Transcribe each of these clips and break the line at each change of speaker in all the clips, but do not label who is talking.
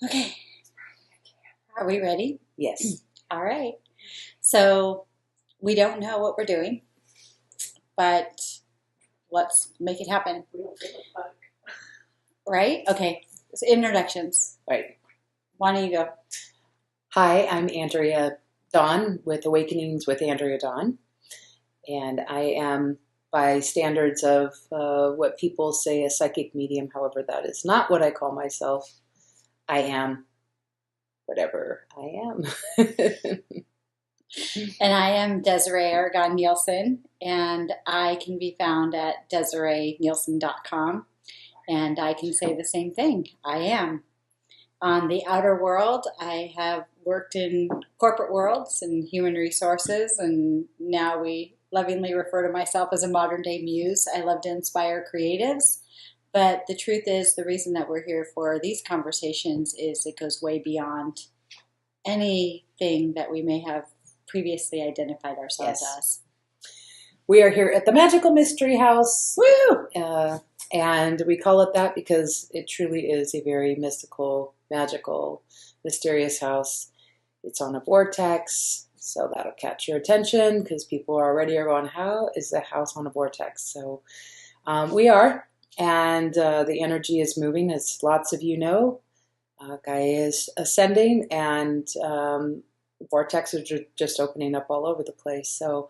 Okay, are we ready?
Yes.
All right. So we don't know what we're doing, but let's make it happen. Right? Okay. So introductions.
Right.
Why don't you go?
Hi, I'm Andrea Dawn with Awakenings with Andrea Dawn. And I am, by standards of what people say, a psychic medium. However, that is not what I call myself. I am whatever I am.
And I am Desiree Aragon Nielsen, and I can be found at DesireeNielsen.com. And I can say the same thing. I am. On the outer world, I have worked in corporate worlds and human resources, and now we lovingly refer to myself as a modern day muse. I love to inspire creatives, but the truth is, the reason that we're here for these conversations is it goes way beyond anything that we may have previously identified ourselves
Yes.
as.
We are here at the Magical Mystery House.
Woo!
And we call it that because it truly is a very mystical, magical, mysterious house. It's on a vortex, so that'll catch your attention because people already are going, how is the house on a vortex? So we are, and the energy is moving, as lots of you know. Gaia is ascending, and vortexes are just opening up all over the place. So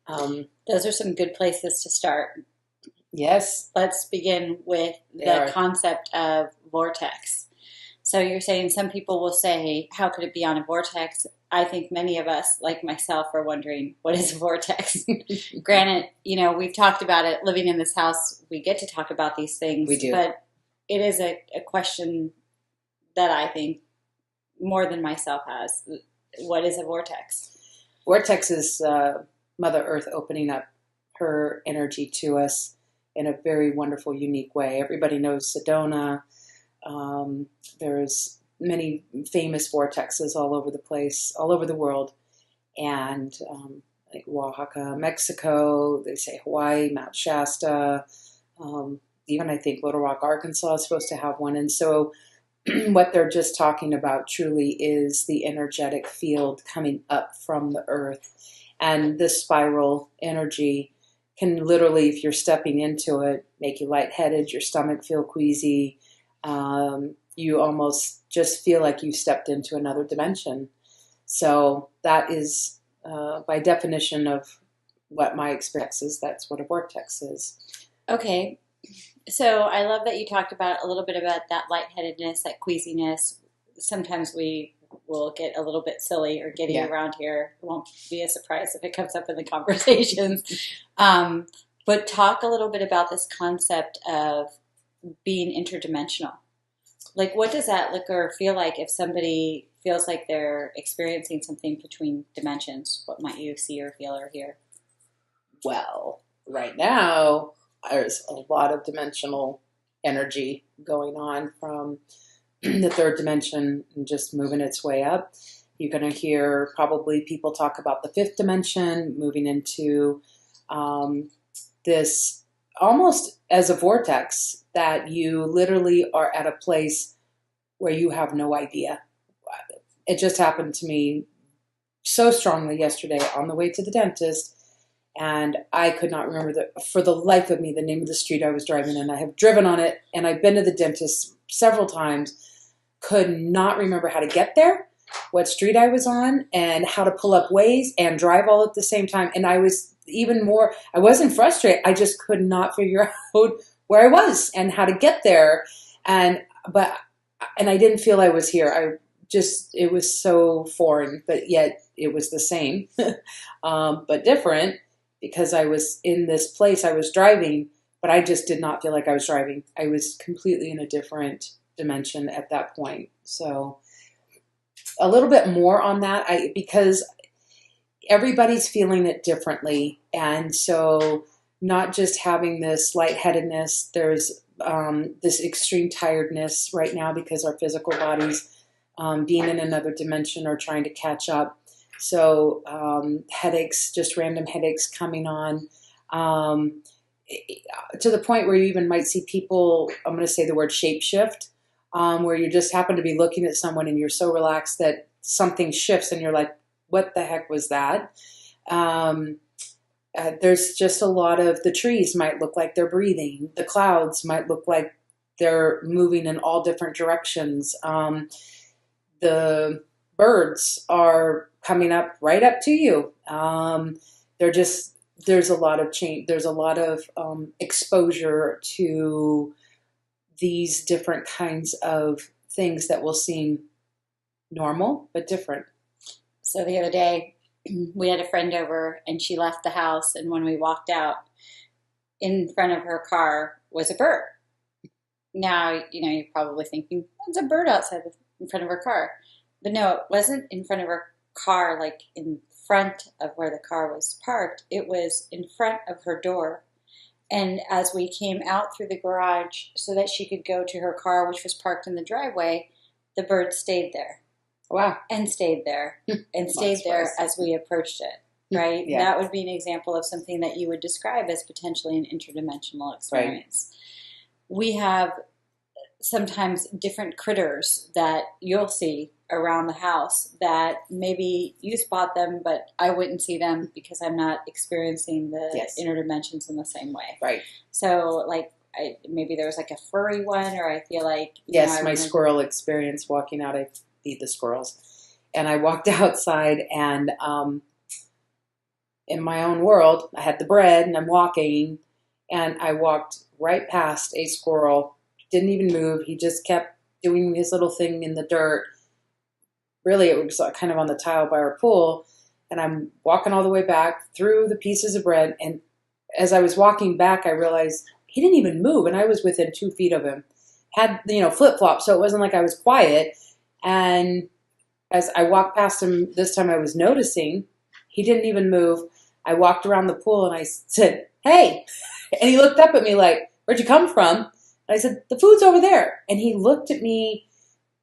those are some good places to start.
Yes.
Let's begin with the concept of vortex. So you're saying some people will say, how could it be on a vortex? I think many of us, like myself, are wondering, what is a vortex? Granted, we've talked about it. Living in this house, we get to talk about these things.
We do.
But it is a question that I think more than myself has. What is a vortex?
Vortex is Mother Earth opening up her energy to us in a very wonderful, unique way. Everybody knows Sedona. There's many famous vortexes all over the place, all over the world. And like Oaxaca, Mexico, they say Hawaii, Mount Shasta, even I think Little Rock, Arkansas is supposed to have one. And so what they're just talking about truly is the energetic field coming up from the earth. And this spiral energy can literally, if you're stepping into it, make you lightheaded, your stomach feel queasy. You almost just feel like you stepped into another dimension. So that is, by definition of what my experience is, that's what a vortex is.
Okay. So I love that you talked about a little bit about that lightheadedness, that queasiness. Sometimes we will get a little bit silly or giddy around here. It won't be a surprise if it comes up in the conversations. But talk a little bit about this concept of being interdimensional. Like, what does that look or feel like if somebody feels like they're experiencing something between dimensions? What might you see or feel or hear?
Well, right now, there's a lot of dimensional energy going on from the third dimension and just moving its way up. You're going to hear probably people talk about the fifth dimension, moving into this almost as a vortex that you literally are at a place where you have no idea. It just happened to me so strongly yesterday on the way to the dentist, and I could not remember for the life of me the name of the street I was driving in. I have driven on it, and I've been to the dentist several times, could not remember how to get there, what street I was on, and how to pull up Waze and drive all at the same time. And I was even more, I wasn't frustrated. I just could not figure out where I was and how to get there. And I didn't feel I was here. It was so foreign, but yet it was the same, but different because I was in this place I was driving, but I just did not feel like I was driving. I was completely in a different dimension at that point. So a little bit more on that, because everybody's feeling it differently. And so not just having this lightheadedness, there's this extreme tiredness right now because our physical bodies being in another dimension or trying to catch up. So headaches, just random headaches coming on, to the point where you even might see people, I'm going to say the word shapeshift, where you just happen to be looking at someone and you're so relaxed that something shifts and you're like, what the heck was that? There's just a lot of, the trees might look like they're breathing. The clouds might look like they're moving in all different directions. The birds are coming up right up to you. There's a lot of change. There's a lot of exposure to these different kinds of things that will seem normal but different.
So the other day, we had a friend over, and she left the house, and when we walked out, in front of her car was a bird. Now, you're probably thinking, there's a bird outside in front of her car. But no, it wasn't in front of her car, like in front of where the car was parked. It was in front of her door. And as we came out through the garage so that she could go to her car, which was parked in the driveway, the bird stayed there.
Wow.
And stayed there. And stayed there as we approached it, right?
Yeah.
That would be an example of something that you would describe as potentially an interdimensional experience. Right. We have sometimes different critters that you'll see around the house that maybe you spot them, but I wouldn't see them because I'm not experiencing the interdimensions in the same way.
Right.
So, like, maybe there was like a furry one, or I feel like...
my squirrel experience walking out, I feed the squirrels. And I walked outside, and in my own world, I had the bread, and I'm walking, and I walked right past a squirrel. Didn't even move. He just kept doing his little thing in the dirt. Really, it was kind of on the tile by our pool. And I'm walking all the way back through the pieces of bread. And as I was walking back, I realized he didn't even move. And I was within 2 feet of him. Had, flip-flops, so it wasn't like I was quiet. And as I walked past him, this time I was noticing he didn't even move. I walked around the pool and I said, "Hey." And he looked up at me like, "Where'd you come from?" And I said, "The food's over there." And he looked at me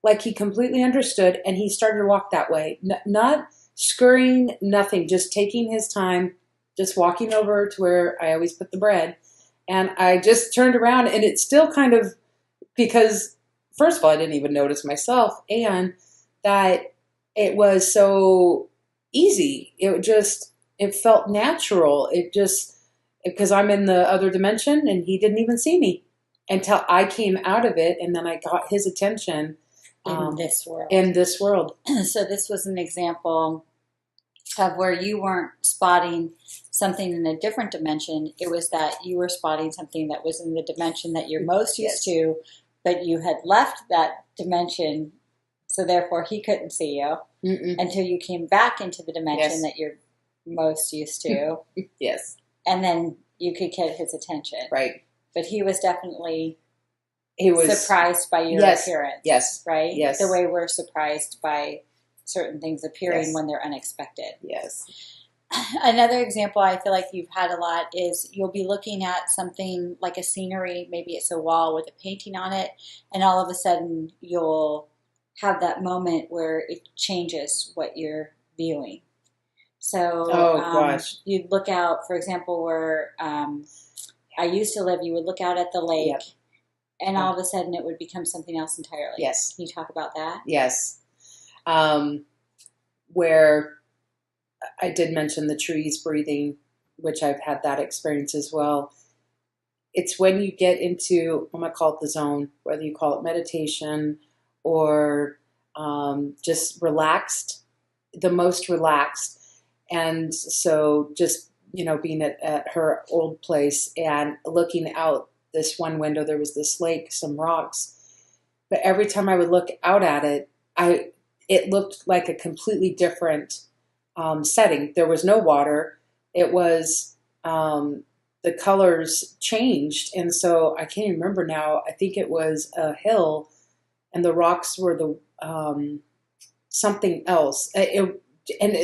like he completely understood, and he started to walk that way. Not scurrying, nothing, just taking his time, just walking over to where I always put the bread. And I just turned around, and it's still kind of, because first of all, I didn't even notice myself, and that it was so easy. It felt natural. Because I'm in the other dimension, and he didn't even see me until I came out of it, and then I got his attention.
In this world.
In this world.
So this was an example of where you weren't spotting something in a different dimension. It was that you were spotting something that was in the dimension that you're most used to, but you had left that dimension, so therefore he couldn't see you until you came back into the dimension that you're most used to.
Yes.
And then you could get his attention.
Right.
But he was definitely...
He was
surprised by your appearance.
Yes.
Right?
Yes.
The way we're surprised by certain things appearing when they're unexpected.
Yes.
Another example I feel like you've had a lot is you'll be looking at something like a scenery, maybe it's a wall with a painting on it, and all of a sudden you'll have that moment where it changes what you're viewing. So
gosh.
You'd look out, for example, where I used to live, you would look out at the lake.
Yep.
And all of a sudden, it would become something else entirely.
Yes.
Can you talk about that?
Yes. Where I did mention the trees breathing, which I've had that experience as well. It's when you get into, I'm going to call it the zone, whether you call it meditation or just relaxed, the most relaxed. And so just, being at her old place and looking out this one window, there was this lake, some rocks. But every time I would look out at it, it looked like a completely different setting. There was no water. It was, the colors changed. And so I can't even remember now. I think it was a hill and the rocks were the something else.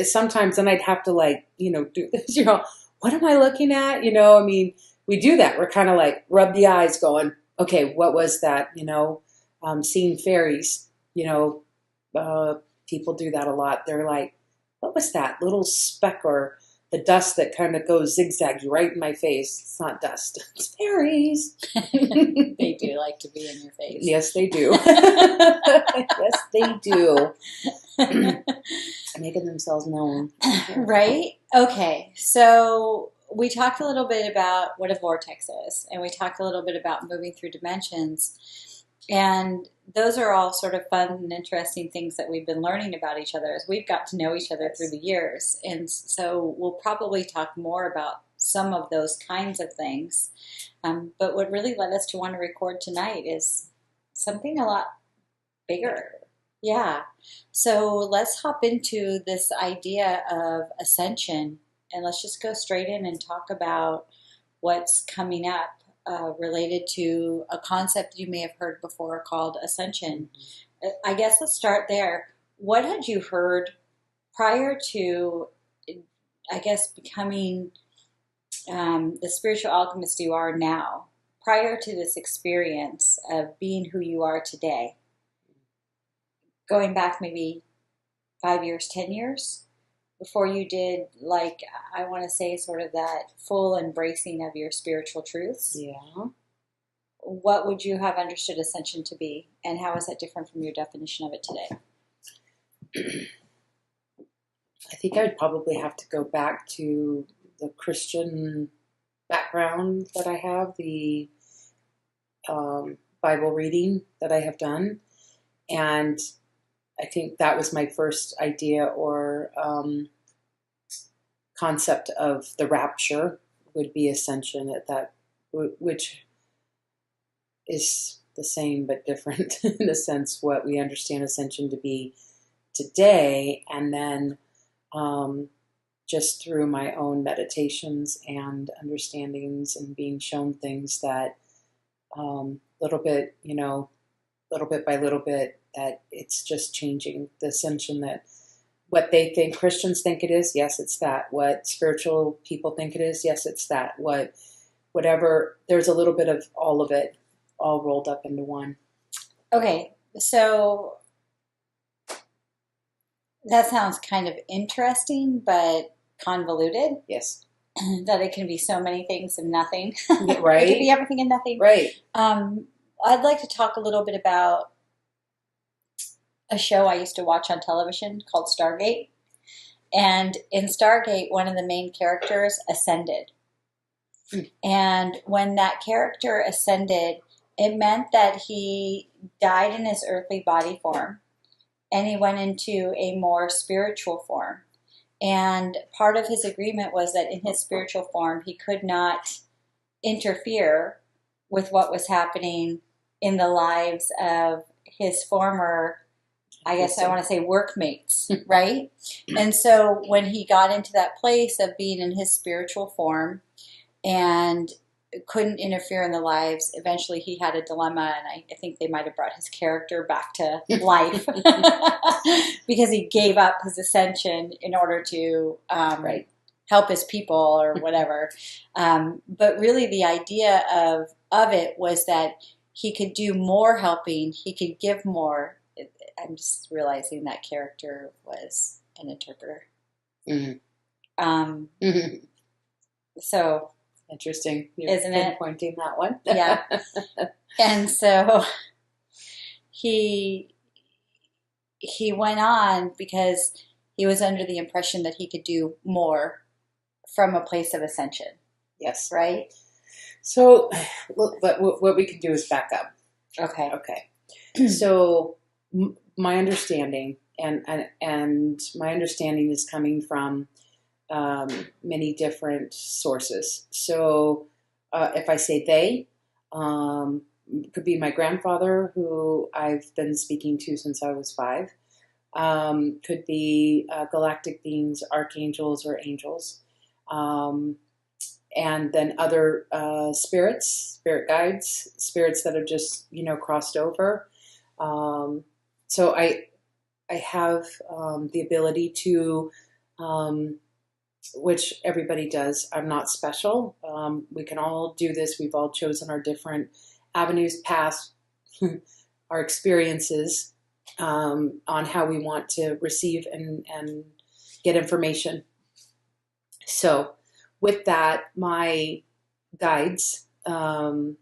Sometimes then I'd have to do this, what am I looking at? We do that. We're kind of like rub the eyes going, okay, what was that? Seeing fairies, people do that a lot. They're like, what was that little speck or the dust that kind of goes zigzag right in my face. It's not dust. It's fairies.
They do like to be in your face.
Yes, they do. Yes, they do. Making themselves known.
Right? Okay. So we talked a little bit about what a vortex is, and we talked a little bit about moving through dimensions. And those are all sort of fun and interesting things that we've been learning about each other as we've got to know each other through the years. And so we'll probably talk more about some of those kinds of things. But what really led us to want to record tonight is something a lot bigger. Yeah. So let's hop into this idea of ascension, and let's just go straight in and talk about what's coming up related to a concept you may have heard before called ascension. I guess let's start there. What had you heard prior to, I guess, becoming the spiritual alchemist you are now, prior to this experience of being who you are today? Going back maybe 5 years, 10 years before you did, like, I want to say sort of that full embracing of your spiritual truths.
Yeah.
What would you have understood ascension to be, and how is that different from your definition of it today?
I think I'd probably have to go back to the Christian background that I have, the Bible reading that I have done, and I think that was my first idea or concept of the rapture would be ascension at that, which is the same but different in a sense what we understand ascension to be today. And then just through my own meditations and understandings and being shown things that little bit by little bit, that it's just changing the ascension, that what they think Christians think it is, yes, it's that. What spiritual people think it is, yes, it's that. Whatever, there's a little bit of it all rolled up into one.
Okay, so that sounds kind of interesting, but convoluted.
Yes.
That it can be so many things and nothing.
Right.
It can be everything and nothing.
Right.
I'd like to talk a little bit about a show I used to watch on television called Stargate. And in Stargate, one of the main characters ascended. And when that character ascended, it meant that he died in his earthly body form and he went into a more spiritual form. And part of his agreement was that in his spiritual form, he could not interfere with what was happening in the lives of his former, I guess I want to say, workmates, right? And so when he got into that place of being in his spiritual form and couldn't interfere in the lives, eventually he had a dilemma, and I think they might have brought his character back to life because he gave up his ascension in order to help his people or whatever. But really the idea of it was that he could do more helping, he could give more. I'm just realizing that character was an interpreter.
Mm-hmm.
So
interesting,
isn't it?
Pointing that one.
Yeah. And so he went on because he was under the impression that he could do more from a place of ascension.
Yes.
Right?
So what we can do is back up.
Okay.
So my understanding, and my understanding is coming from many different sources. So if I say they, could be my grandfather, who I've been speaking to since I was 5. Could be galactic beings, archangels, or angels. And then other spirits, spirit guides, spirits that have just, crossed over. So I have the ability to, which everybody does. I'm not special. We can all do this. We've all chosen our different avenues, paths, our experiences on how we want to receive and get information. So with that, my guides, I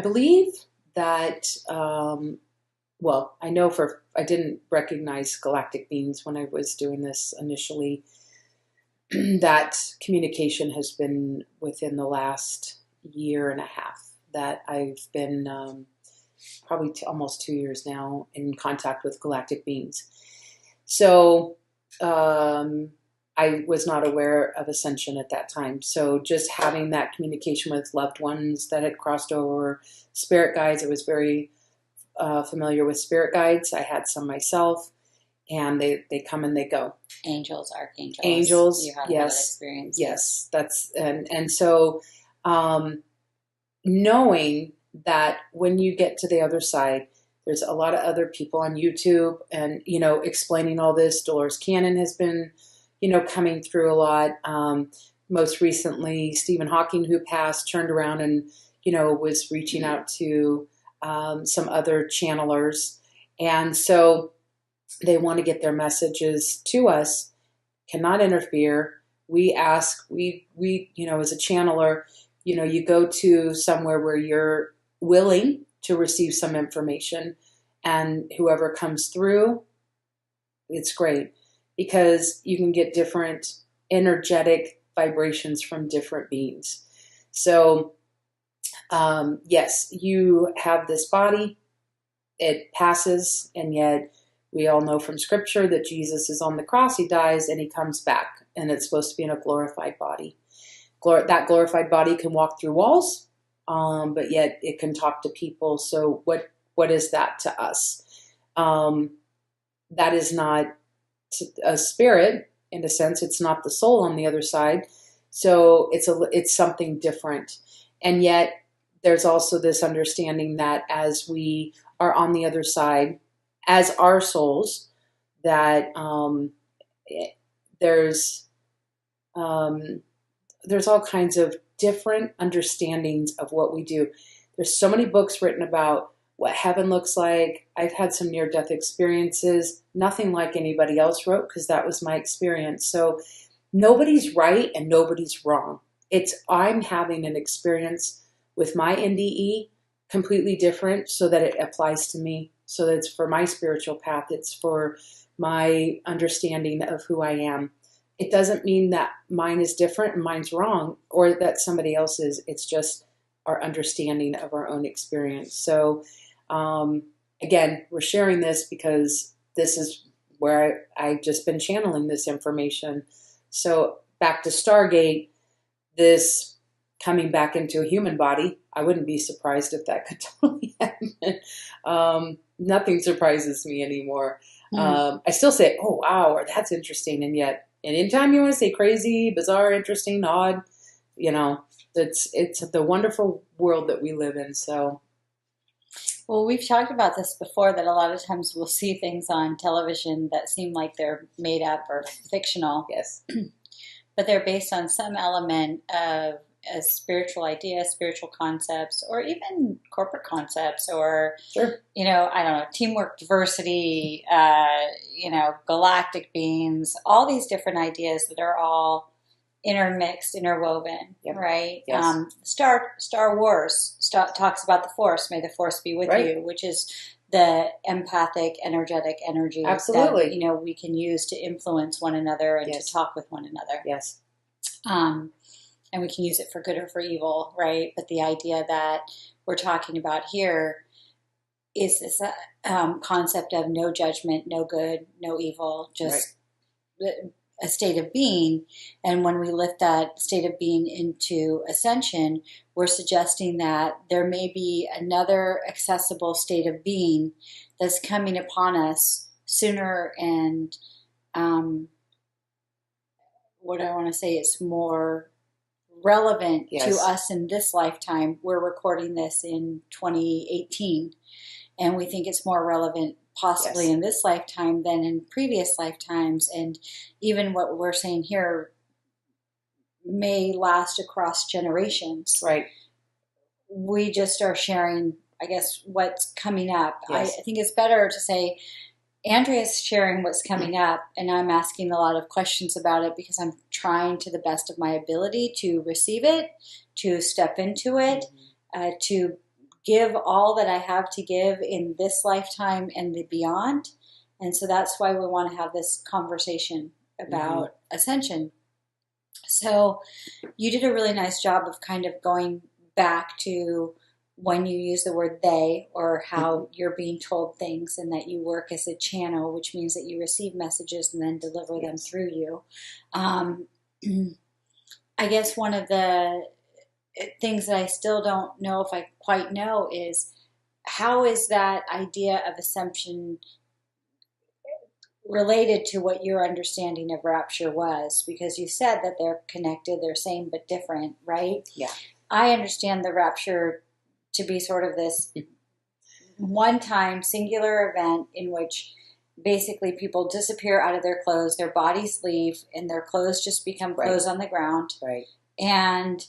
believe that, well, I didn't recognize galactic beings when I was doing this initially. That communication has been within the last year and a half that I've been probably almost 2 years now in contact with galactic beings. So I was not aware of ascension at that time. So just having that communication with loved ones that had crossed over, spirit guides, I was very familiar with spirit guides. I had some myself, and they come and they go.
Angels, archangels.
Angels,
You had
yes,
that experience.
yes. That's and so knowing that when you get to the other side, there's a lot of other people on YouTube and, explaining all this. Dolores Cannon has been, coming through a lot. Most recently, Stephen Hawking, who passed, turned around and, was reaching out to some other channelers. And so they want to get their messages to us, cannot interfere. We ask, we as a channeler, you go to somewhere where you're willing to receive some information, and whoever comes through, it's great because you can get different energetic vibrations from different beings. So, yes, you have this body, it passes, and yet we all know from scripture that Jesus is on the cross, he dies, and he comes back, and it's supposed to be in a glorified body. That glorified body can walk through walls, but yet it can talk to people. So what is that to us? That is not a spirit, in a sense. It's not the soul on the other side. So it's something different. And yet there's also this understanding that as we are on the other side, as our souls, that there's all kinds of different understandings of what we do. There's so many books written about what heaven looks like. I've had some near-death experiences, nothing like anybody else wrote, because that was my experience. So nobody's right and nobody's wrong. I'm having an experience with my NDE completely different so that it applies to me, so that it's for my spiritual path. It's for my understanding of who I am. It doesn't mean that mine is different and mine's wrong, or that somebody else's. It's just our understanding of our own experience. So, again, we're sharing this because this is where I've just been channeling this information. So back to Stargate, this coming back into a human body, I wouldn't be surprised if that could totally happen. Nothing surprises me anymore. I still say, oh, wow, or that's interesting. And yet, and anytime you want to say crazy, bizarre, interesting, odd, it's the wonderful world that we live in. So,
well, we've talked about this before, that a lot of times we'll see things on television that seem like they're made up or fictional.
Yes.
But they're based on some element of a spiritual idea, spiritual concepts, or even corporate concepts, or,
sure.
I don't know, teamwork, diversity, galactic beings, all these different ideas that are all intermixed, interwoven,
yep.
Right?
Yes.
Star Wars talks about the Force. May the Force be with you, which is the empathic, energetic energy
Absolutely.
that we can use to influence one another and
yes.
to talk with one another.
Yes.
And we can use it for good or for evil, right? But the idea that we're talking about here is this concept of no judgment, no good, no evil, just a state of being. And when we lift that state of being into ascension, we're suggesting that there may be another accessible state of being that's coming upon us sooner, and what I want to say is more relevant to us in this lifetime. We're recording this in 2018, and we think it's more relevant possibly in this lifetime than in previous lifetimes. And even what we're saying here may last across generations.
Right.
We just are sharing, I guess, what's coming up.
Yes.
I think it's better to say Andrea's sharing what's coming up, and I'm asking a lot of questions about it because I'm trying to the best of my ability to receive it, to step into it, to give all that I have to give in this lifetime and the beyond. And so that's why we want to have this conversation about ascension. So you did a really nice job of kind of going back to when you use the word they, or how you're being told things, and that you work as a channel, which means that you receive messages and then deliver them through you. I guess one of the things that I still don't know if I quite know is, how is that idea of assumption related to what your understanding of rapture was? Because you said that they're connected, they're same but different, right?
Yeah.
I understand the rapture to be sort of this one-time singular event in which basically people disappear out of their clothes, their bodies leave, and their clothes just become clothes on the ground.
Right.
And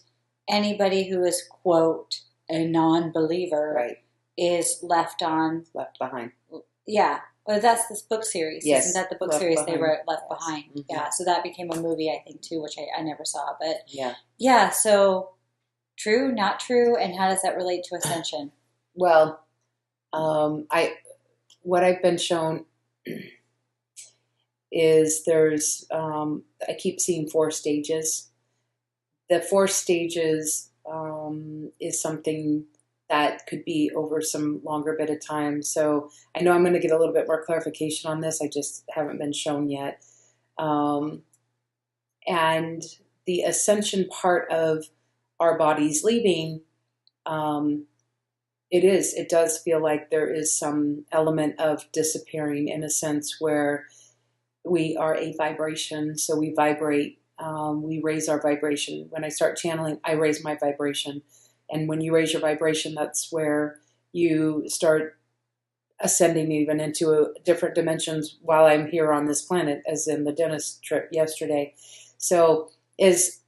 anybody who is, quote, a non-believer is left
behind.
Yeah. Well, that's this book series.
Yes.
Isn't that the book series they wrote, Left Behind? Yeah. So that became a movie, I think, too, which I never saw. But yeah. So true, not true, and how does that relate to ascension?
Well, what I've been shown is there's I keep seeing 4 stages. The 4 stages is something that could be over some longer bit of time. So I know I'm going to get a little bit more clarification on this. I just haven't been shown yet. And the ascension part of our bodies leaving, it does feel like there is some element of disappearing, in a sense where we are a vibration. So we vibrate, we raise our vibration. When I start channeling, I raise my vibration. And when you raise your vibration, that's where you start ascending even into different dimensions while I'm here on this planet, as in the dentist trip yesterday. So if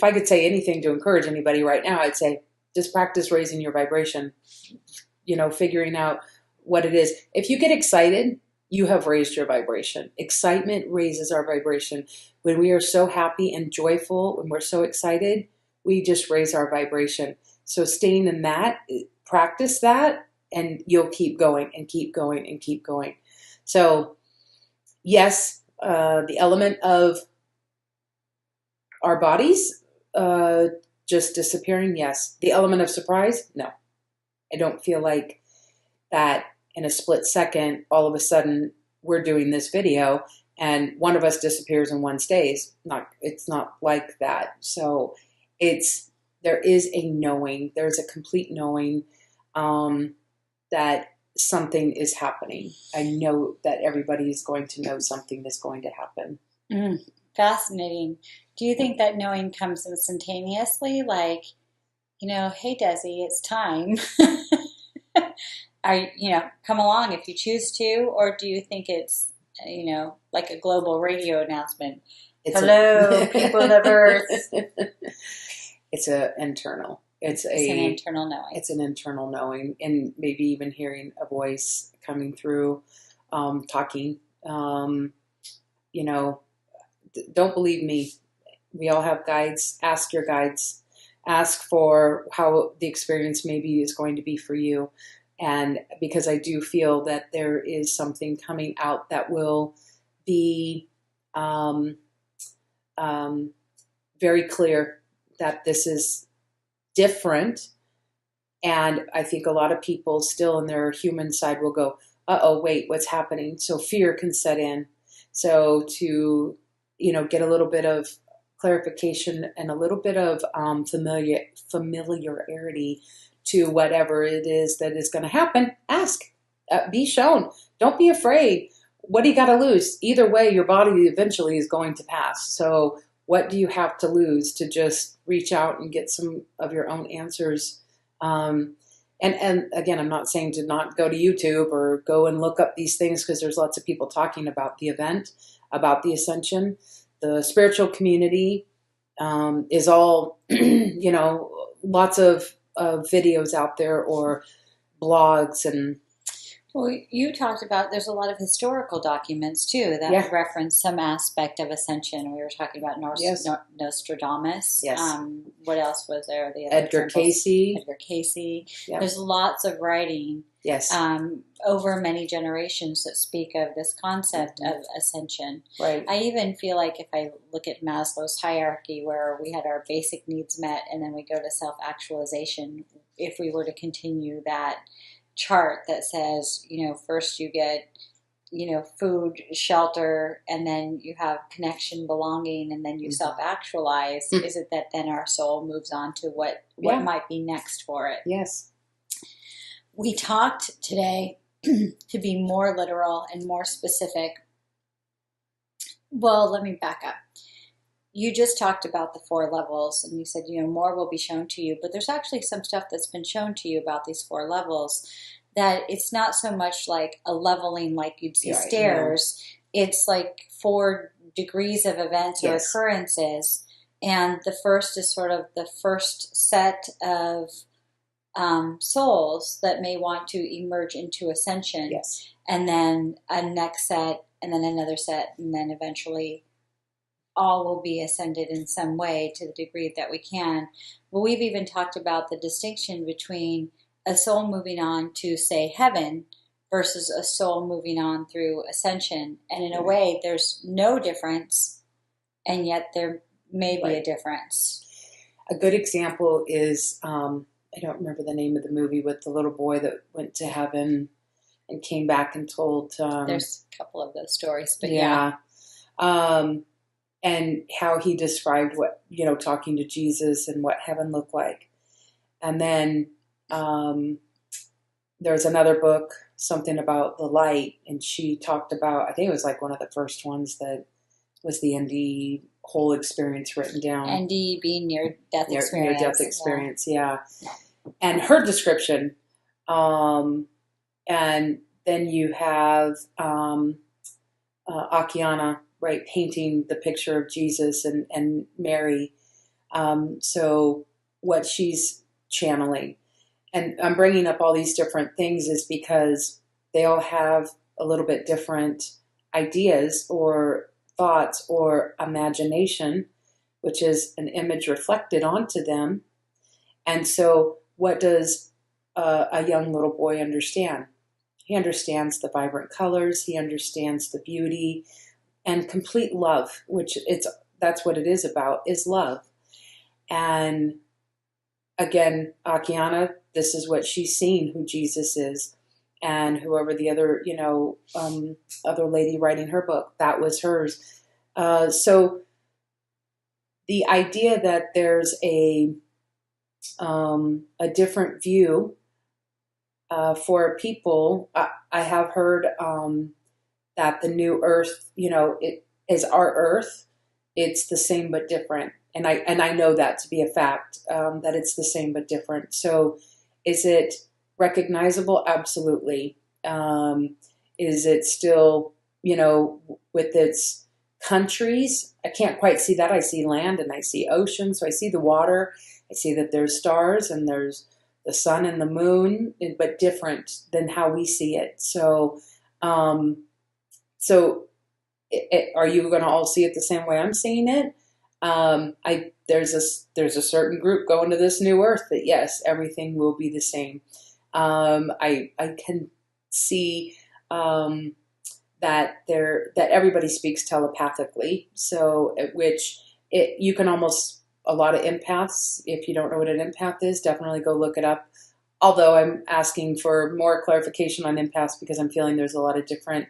I could say anything to encourage anybody right now, I'd say just practice raising your vibration, figuring out what it is. If you get excited, you have raised your vibration. Excitement raises our vibration. When we are so happy and joyful, when we're so excited, we just raise our vibration. So staying in that, practice that, and you'll keep going and keep going and keep going. So yes, the element of our bodies just disappearing, yes. The element of surprise, no. I don't feel like that in a split second, all of a sudden we're doing this video and one of us disappears and one stays. It's not like that. So there is a knowing, there's a complete knowing that something is happening. I know that everybody is going to know something is going to happen.
Fascinating. Do you think that knowing comes instantaneously? Like, hey, Desi, it's time. Come along if you choose to, or do you think it's, like a global radio announcement? Hello, people of Earth.
It's an internal. It's an
internal knowing.
It's an internal knowing, and maybe even hearing a voice coming through, talking. Don't believe me. We all have guides. Ask your guides. Ask for how the experience maybe is going to be for you. And because I do feel that there is something coming out that will be very clear that this is different. And I think a lot of people still in their human side will go, uh-oh, wait, what's happening? So fear can set in. So to, get a little bit of clarification and a little bit of familiarity to whatever it is that is going to happen, ask, be shown. Don't be afraid. What do you got to lose? Either way, your body eventually is going to pass. So what do you have to lose to just reach out and get some of your own answers? And again, I'm not saying to not go to YouTube or go and look up these things, because there's lots of people talking about the event, about the ascension. The spiritual community is all, lots of videos out there or blogs and
Well, you talked about there's a lot of historical documents too
Yeah.
that reference some aspect of ascension. We were talking about
Yes.
Nostradamus.
Yes.
What else was there? The other
Edgar
examples?
Casey.
Edgar Casey.
Yeah.
There's lots of writing
Yes.
over many generations that speak of this concept of ascension.
Right.
I even feel like if I look at Maslow's hierarchy, where we had our basic needs met and then we go to self-actualization, if we were to continue that chart that says, first you get, food, shelter, and then you have connection, belonging, and then you self-actualize, is it that then our soul moves on to what might be next for it?
Yes.
We talked today to be more literal and more specific. Well, let me back up. You just talked about the 4 levels, and you said, more will be shown to you, but there's actually some stuff that's been shown to you about these 4 levels that it's not so much like a leveling like you'd see stairs. It's like 4 degrees of events or occurrences, and the first is sort of the first set of souls that may want to emerge into ascension, and then a next set, and then another set, and then eventually all will be ascended in some way to the degree that we can. But we've even talked about the distinction between a soul moving on to, say, heaven versus a soul moving on through ascension. And in a way, there's no difference, and yet there may be a difference.
A good example is, I don't remember the name of the movie, with the little boy that went to heaven and came back and told...
there's a couple of those stories, but
and how he described what, talking to Jesus and what heaven looked like. And then there's another book, something about the light, and she talked about, I think it was like one of the first ones that was the ND whole experience written down.
ND being near-death experience.
Near-death experience, yeah. And her description, and then you have Akiana, right, painting the picture of Jesus and Mary. So what she's channeling. And I'm bringing up all these different things is because they all have a little bit different ideas or thoughts or imagination, which is an image reflected onto them. And so what does a young little boy understand? He understands the vibrant colors. He understands the beauty and complete love, which that's what it is about, is love. And again, Akiana, this is what she's seen, who Jesus is. And whoever the other, other lady writing her book, that was hers. So the idea that there's a different view for people, I have heard that the new Earth, it is our Earth. It's the same but different, and I know that to be a fact, that it's the same but different. So, is it recognizable? Absolutely. Is it still, with its countries? I can't quite see that. I see land and I see ocean, so I see the water. I see that there's stars and there's the sun and the moon, but different than how we see it. So, are you going to all see it the same way I'm seeing it? There's a certain group going to this new Earth that yes, everything will be the same. I can see that everybody speaks telepathically. So, you can almost, a lot of empaths, if you don't know what an empath is, definitely go look it up. Although I'm asking for more clarification on empaths because I'm feeling there's a lot of different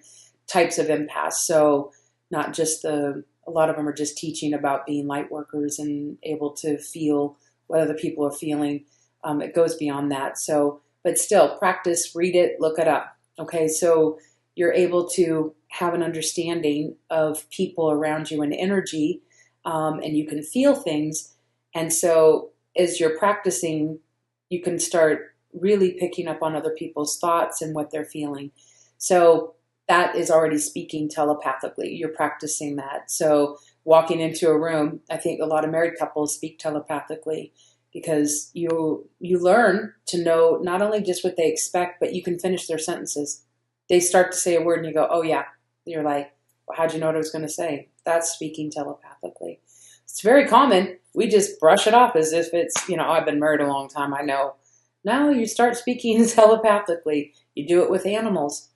types of empaths. So not just a lot of them are just teaching about being light workers and able to feel what other people are feeling. It goes beyond that. So, but still practice, read it, look it up. Okay. So you're able to have an understanding of people around you and energy, and you can feel things. And so as you're practicing, you can start really picking up on other people's thoughts and what they're feeling. So that is already speaking telepathically. You're practicing that. So walking into a room, I think a lot of married couples speak telepathically because you learn to know not only just what they expect, but you can finish their sentences. they start to say a word and you go, oh yeah. You're like, well, how'd you know what I was going to say? That's speaking telepathically. It's very common. We just brush it off as if it's, I've been married a long time. I know. No, you start speaking telepathically. You do it with animals.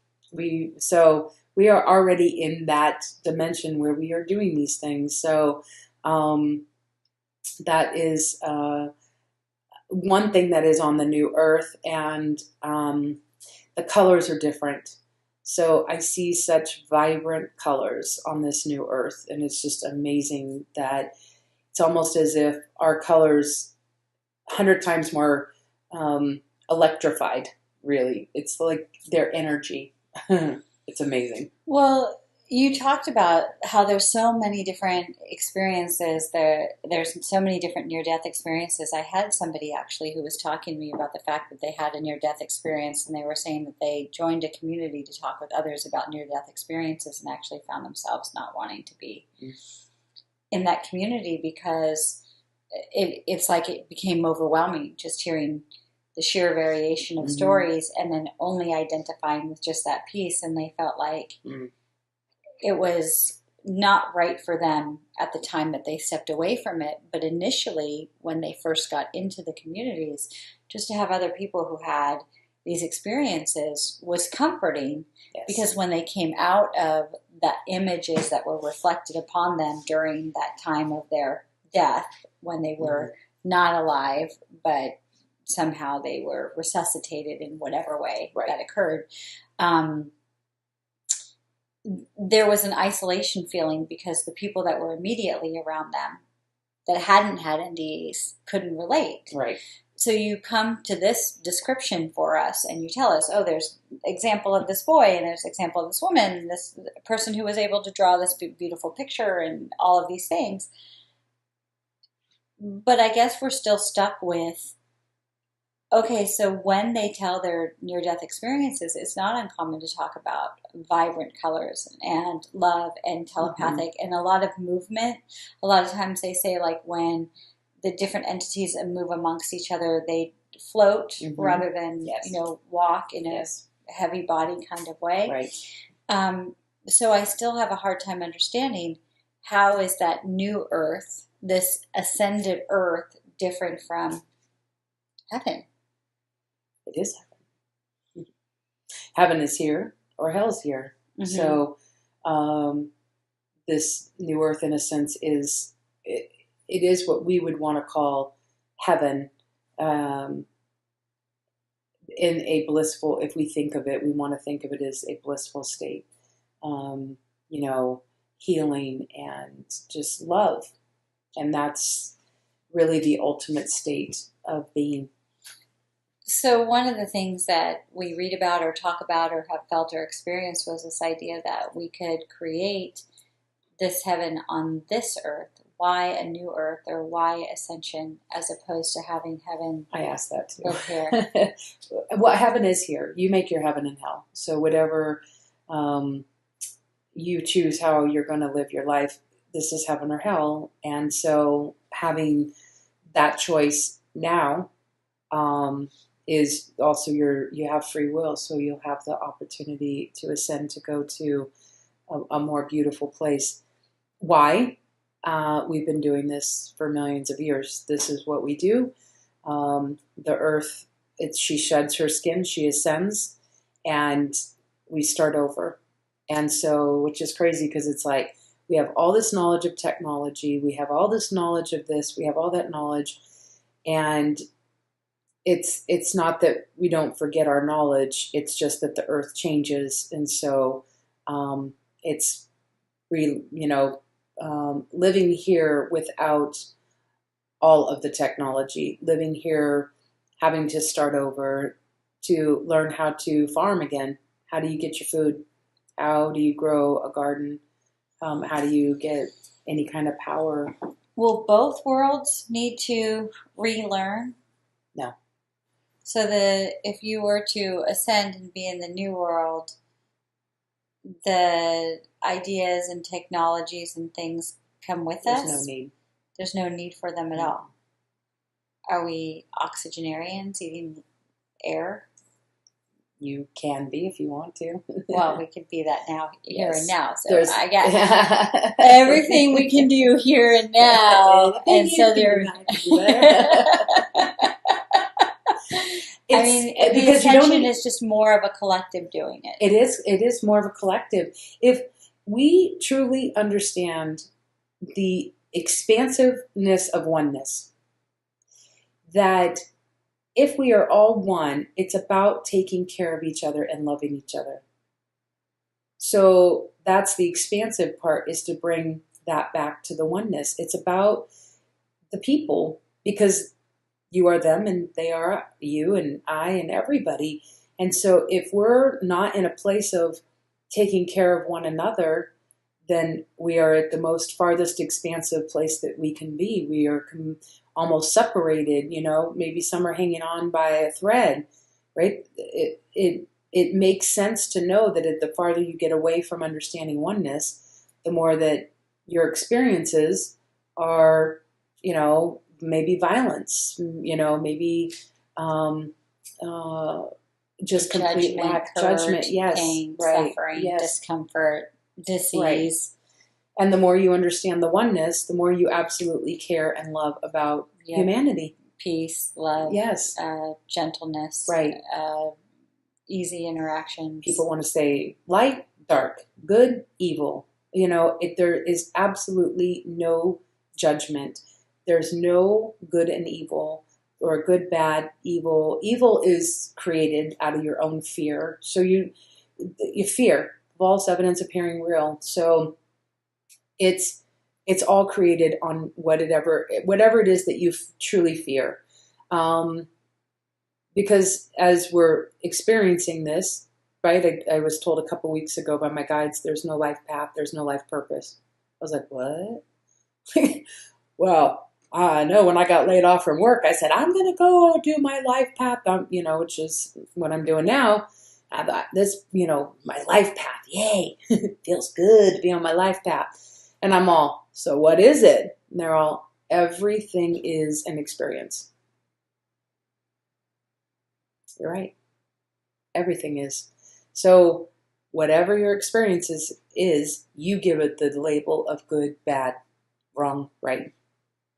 So we are already in that dimension where we are doing these things. So that is one thing that is on the new Earth, and the colors are different. So I see such vibrant colors on this new Earth, and it's just amazing that it's almost as if our colors 100 times more electrified, really. It's like their energy. It's amazing.
Well, you talked about how there's so many different experiences. There's so many different near-death experiences. I had somebody actually who was talking to me about the fact that they had a near-death experience, and they were saying that they joined a community to talk with others about near-death experiences and actually found themselves not wanting to be in that community because it's like it became overwhelming just hearing the sheer variation of stories and then only identifying with just that piece. And they felt like it was not right for them at the time that they stepped away from it. But initially, when they first got into the communities, just to have other people who had these experiences was comforting. Yes. Because when they came out of the images that were reflected upon them during that time of their death, when they were not alive, but somehow they were resuscitated in whatever way that occurred. There was an isolation feeling because the people that were immediately around them that hadn't had NDEs couldn't relate. Right. So you come to this description for us and you tell us, oh, there's example of this boy and there's example of this woman and this person who was able to draw this beautiful picture and all of these things. But I guess we're still stuck with, okay, so when they tell their near-death experiences, it's not uncommon to talk about vibrant colors and love and telepathic and a lot of movement. A lot of times they say, like, when the different entities move amongst each other, they float rather than, walk in a heavy body kind of way. Right. So I still have a hard time understanding how is that new Earth, this ascended Earth, different from heaven?
It is heaven. Heaven is here, or hell is here. So this new Earth, in a sense, is it is what we would want to call heaven. In a blissful, if we think of it, we want to think of it as a blissful state. Healing and just love, and that's really the ultimate state of being.
So one of the things that we read about or talk about or have felt or experienced was this idea that we could create this heaven on this earth. Why a new earth, or why ascension, as opposed to having heaven?
I asked that too.
Live here.
Well, heaven is here. You make your heaven and hell. So whatever you choose how you're going to live your life, this is heaven or hell. And so having that choice now is also you have free will, so you'll have the opportunity to ascend, to go to a more beautiful place. Why? We've been doing this for millions of years. This is what we do. The earth, she sheds her skin, she ascends, and we start over. And so, which is crazy because it's like we have all this knowledge of technology, we have all this knowledge of this, we have all that knowledge, and it's not that we don't forget our knowledge. It's just that the earth changes, and so it's living here without all of the technology, living here, having to start over, to learn how to farm again. How do you get your food? How do you grow a garden? How do you get any kind of power?
Will both worlds need to relearn?
No.
So if you were to ascend and be in the new world, the ideas and technologies and things come with us?
There's no need.
There's no need for them at all. Are we oxygenarians, eating air?
You can be if you want to.
Well, we could be that now, here
Yes.
and now. So
There's
I got everything we can do here and now. And so there. I mean, the
because you don't
ascension
need,
is just more of a collective doing it.
it is more of a collective. If we truly understand the expansiveness of oneness, that if we are all one, it's about taking care of each other and loving each other. So that's the expansive part, is to bring that back to the oneness. It's about the people, because you are them and they are you and I and everybody. And so if we're not in a place of taking care of one another, then we are at the most farthest expansive place that we can be. We are almost separated, maybe some are hanging on by a thread, right? It makes sense to know that the farther you get away from understanding oneness, the more that your experiences are, maybe violence, maybe just complete lack of judgment. Yes,
pain,
right.
Suffering,
Yes.
discomfort, disease.
Right. And the more you understand the oneness, the more you absolutely care and love about humanity.
Peace, love,
yes,
gentleness,
right.
Easy interactions.
People want to say light, dark, good, evil. There is absolutely no judgment. There's no good and evil, or good, bad, evil. Evil is created out of your own fear. So you fear, false evidence appearing real. So it's all created on whatever it is that you truly fear. Because as we're experiencing this, right, I was told a couple weeks ago by my guides, there's no life path, there's no life purpose. I was like, what? Well, I know when I got laid off from work, I said, I'm going to go do my life path, which is what I'm doing now. I thought, this, my life path, yay, feels good to be on my life path. And I'm all, so what is it? And they're all, everything is an experience. You're right. Everything is. So whatever your experience is, you give it the label of good, bad, wrong, right.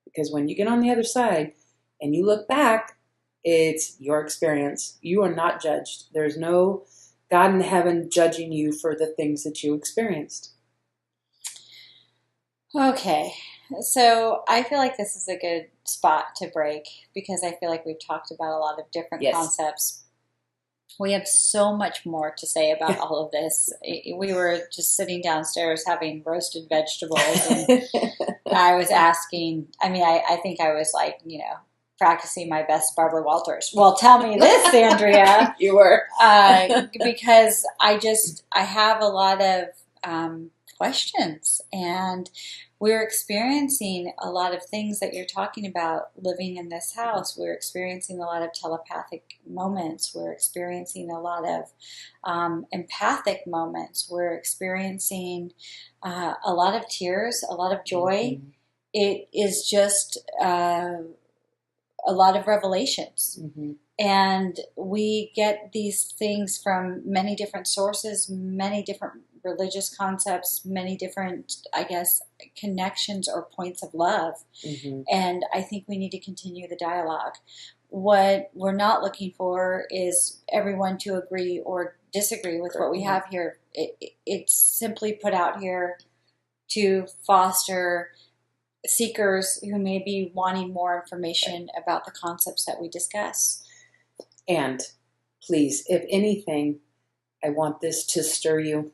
Because when you get on the other side and you look back, it's your experience. You are not judged. There's no God in heaven judging you for the things that you experienced.
Okay. So I feel like this is a good spot to break, because I feel like we've talked about a lot of different concepts. We have so much more to say about all of this. We were just sitting downstairs having roasted vegetables, and I was asking, I think I was like, practicing my best Barbara Walters. Well, tell me this, Andrea.
You were.
Because I have a lot of questions, and we're experiencing a lot of things that you're talking about living in this house. We're experiencing a lot of telepathic moments. We're experiencing a lot of empathic moments. We're experiencing a lot of tears, a lot of joy. Mm-hmm. It is just a lot of revelations. Mm-hmm. And we get these things from many different sources, many different religious concepts, many different, connections or points of love. Mm-hmm. And I think we need to continue the dialogue. What we're not looking for is everyone to agree or disagree with what we have here. It's simply put out here to foster seekers who may be wanting more information about the concepts that we discuss.
And please, if anything, I want this to stir you.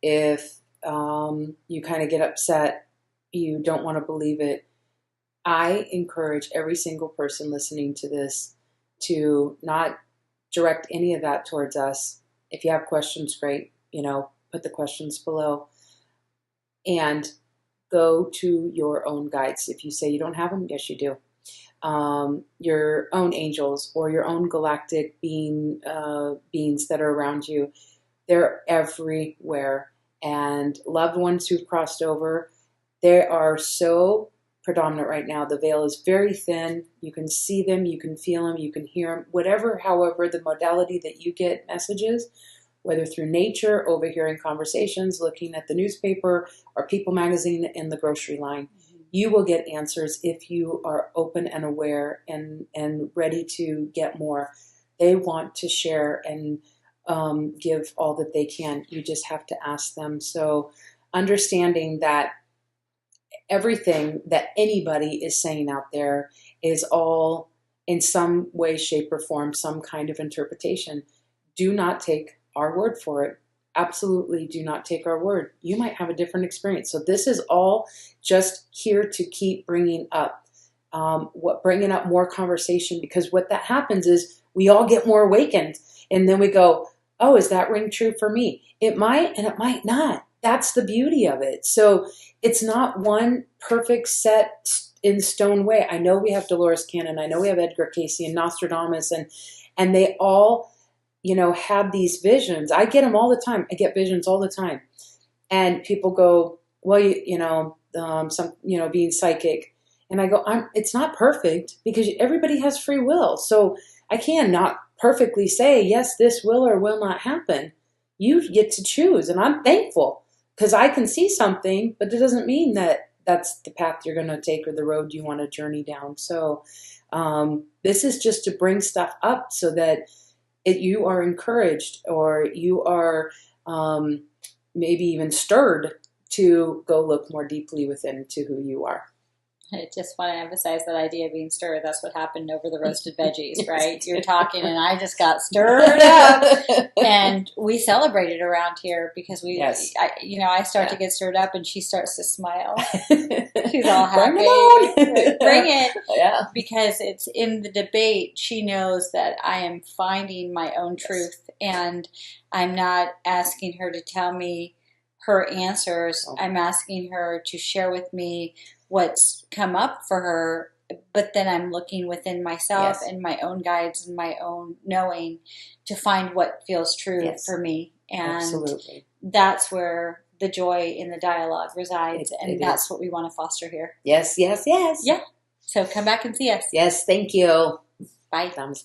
If you kind of get upset, you don't want to believe it, I encourage every single person listening to this to not direct any of that towards us. If you have questions, great, put the questions below. And go to your own guides. If you say you don't have them, yes, you do. Your own angels or your own galactic beings that are around you. They're everywhere. And loved ones who've crossed over, they are so predominant right now. The veil is very thin. You can see them, you can feel them, you can hear them, whatever, however, the modality that you get messages, whether through nature, overhearing conversations, looking at the newspaper, or People magazine in the grocery line. You will get answers if you are open and aware and ready to get more. They want to share and give all that they can. You just have to ask them. So understanding that everything that anybody is saying out there is all in some way, shape, or form, some kind of interpretation. Do not take our word for it. Absolutely do not take our word. You might have a different experience. So this is all just here to keep bringing up bringing up more conversation, because what that happens is we all get more awakened, and then we go, oh, is that ring true for me? It might, and it might not. That's the beauty of it. So it's not one perfect set in stone way. I know we have Dolores Cannon. I know we have Edgar Cayce and Nostradamus, and they all, have these visions. I get them all the time. I get visions all the time. And people go, well, being psychic. And I go, it's not perfect, because everybody has free will. So I can not perfectly say, yes, this will or will not happen. You get to choose. And I'm thankful, because I can see something, but it doesn't mean that that's the path you're going to take or the road you want to journey down. So this is just to bring stuff up so that you are encouraged, or you are maybe even stirred to go look more deeply within to who you are.
I just want to emphasize that idea of being stirred. That's what happened over the roasted veggies, right? You're talking and I just got stirred up. And we celebrated around here because I start to get stirred up and she starts to smile. She's all happy. Bring it. Yeah. Because it's in the debate. She knows that I am finding my own truth, and I'm not asking her to tell me her answers. Oh. I'm asking her to share with me what's come up for her, but then I'm looking within myself and my own guides and my own knowing to find what feels true for me. And that's where the joy in the dialogue resides, and that's what we want to foster here.
Yes, yes, yes.
Yeah. So come back and see us.
Yes, thank you.
Bye.
Namaste.